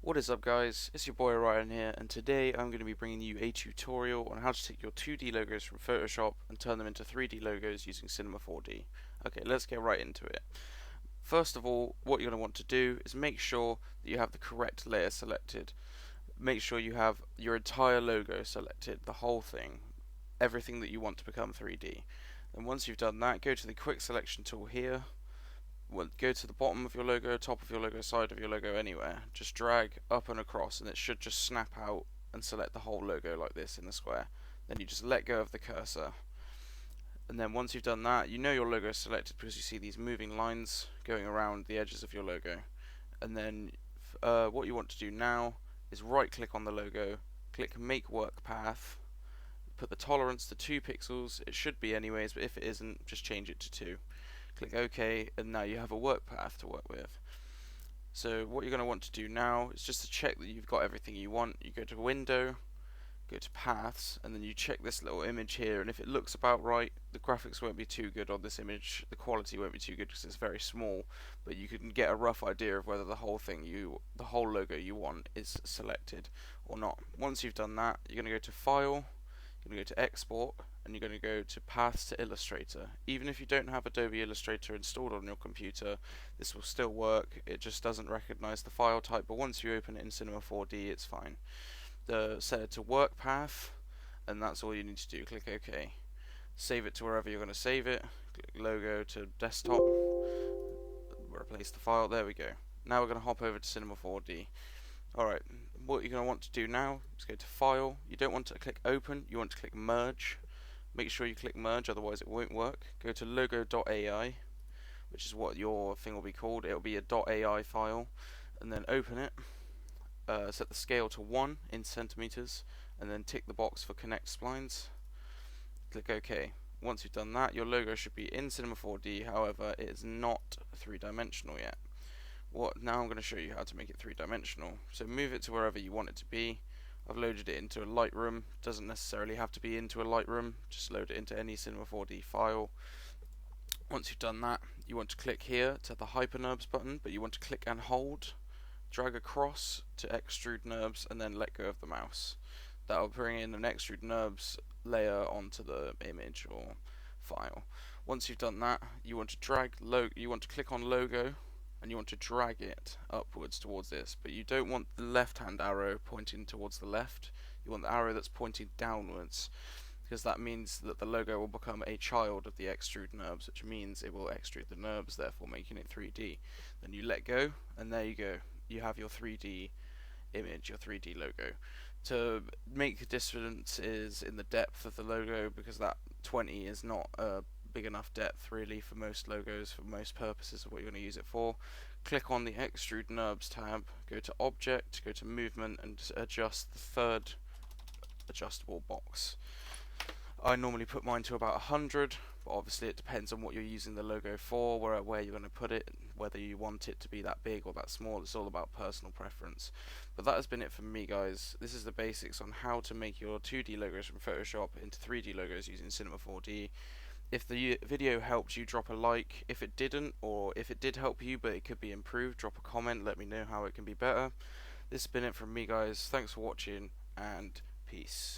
What is up guys, it's your boy Ryan here, and today I'm going to be bringing you a tutorial on how to take your 2D logos from Photoshop and turn them into 3D logos using Cinema 4D. Okay, let's get right into it. First of all, what you're going to want to do is make sure that you have the correct layer selected. Make sure you have your entire logo selected, the whole thing, everything that you want to become 3D. And once you've done that, go to the quick selection tool here. Go to the bottom of your logo, top of your logo, side of your logo, anywhere. Just drag up and across and it should just snap out and select the whole logo like this in the square. Then you just let go of the cursor. And then once you've done that, you know your logo is selected because you see these moving lines going around the edges of your logo. And then what you want to do now is right click on the logo, click make work path, put the tolerance to 2 pixels. It should be anyways, but if it isn't, just change it to 2. Click OK, and now you have a work path to work with. So what you're going to want to do now is just to check that you've got everything you want. You go to Window, go to Paths, and then you check this little image here, and if it looks about right, the graphics won't be too good on this image, the quality won't be too good because it's very small, but you can get a rough idea of whether the whole logo you want is selected or not. Once you've done that, you're going to go to File, you're going to go to Export, and you're going to go to Paths to Illustrator. Even if you don't have Adobe Illustrator installed on your computer, this will still work. It just doesn't recognize the file type, but once you open it in Cinema 4D, it's fine. Set it to Work Path, and that's all you need to do. Click OK. Save it to wherever you're going to save it. Click Logo to Desktop. Replace the file. There we go. Now we're going to hop over to Cinema 4D. Alright, what you're going to want to do now is go to File. You don't want to click Open, you want to click Merge. Make sure you click Merge, otherwise it won't work. Go to logo.ai, which is what your thing will be called. It will be a .ai file, and then open it. Set the scale to 1 in centimeters, and then tick the box for Connect Splines. Click OK. Once you've done that, your logo should be in Cinema 4D, however, it is not 3-dimensional yet. Now I'm going to show you how to make it 3-dimensional. So move it to wherever you want it to be. I've loaded it into a Lightroom. Doesn't necessarily have to be into a Lightroom. Just load it into any Cinema 4D file. Once you've done that, you want to click here to the Hypernerbs button, but you want to click and hold, drag across to Extrude NURBS, and then let go of the mouse. That will bring in an Extrude NURBS layer onto the image or file. Once you've done that, you want to click on Logo, and you want to drag it upwards towards this, but you don't want the left hand arrow pointing towards the left. You want the arrow that's pointing downwards, because that means that the logo will become a child of the extrude NURBS, which means it will extrude the NURBS, therefore making it 3D. Then you let go, and there you go. You have your 3D image, your 3D logo. To make differences in the depth of the logo, because that 20 is not a big enough depth really for most logos, for most purposes of what you're going to use it for, click on the Extrude NURBS tab, go to Object, go to Movement, and adjust the third adjustable box. I normally put mine to about 100, but obviously it depends on what you're using the logo for, where you're going to put it, whether you want it to be that big or that small. It's all about personal preference. But that has been it from me, guys. This is the basics on how to make your 2D logos from Photoshop into 3D logos using Cinema 4D. If the video helped you, drop a like. If it didn't, or if it did help you but it could be improved, drop a comment, let me know how it can be better. This has been it from me, guys. Thanks for watching, and peace.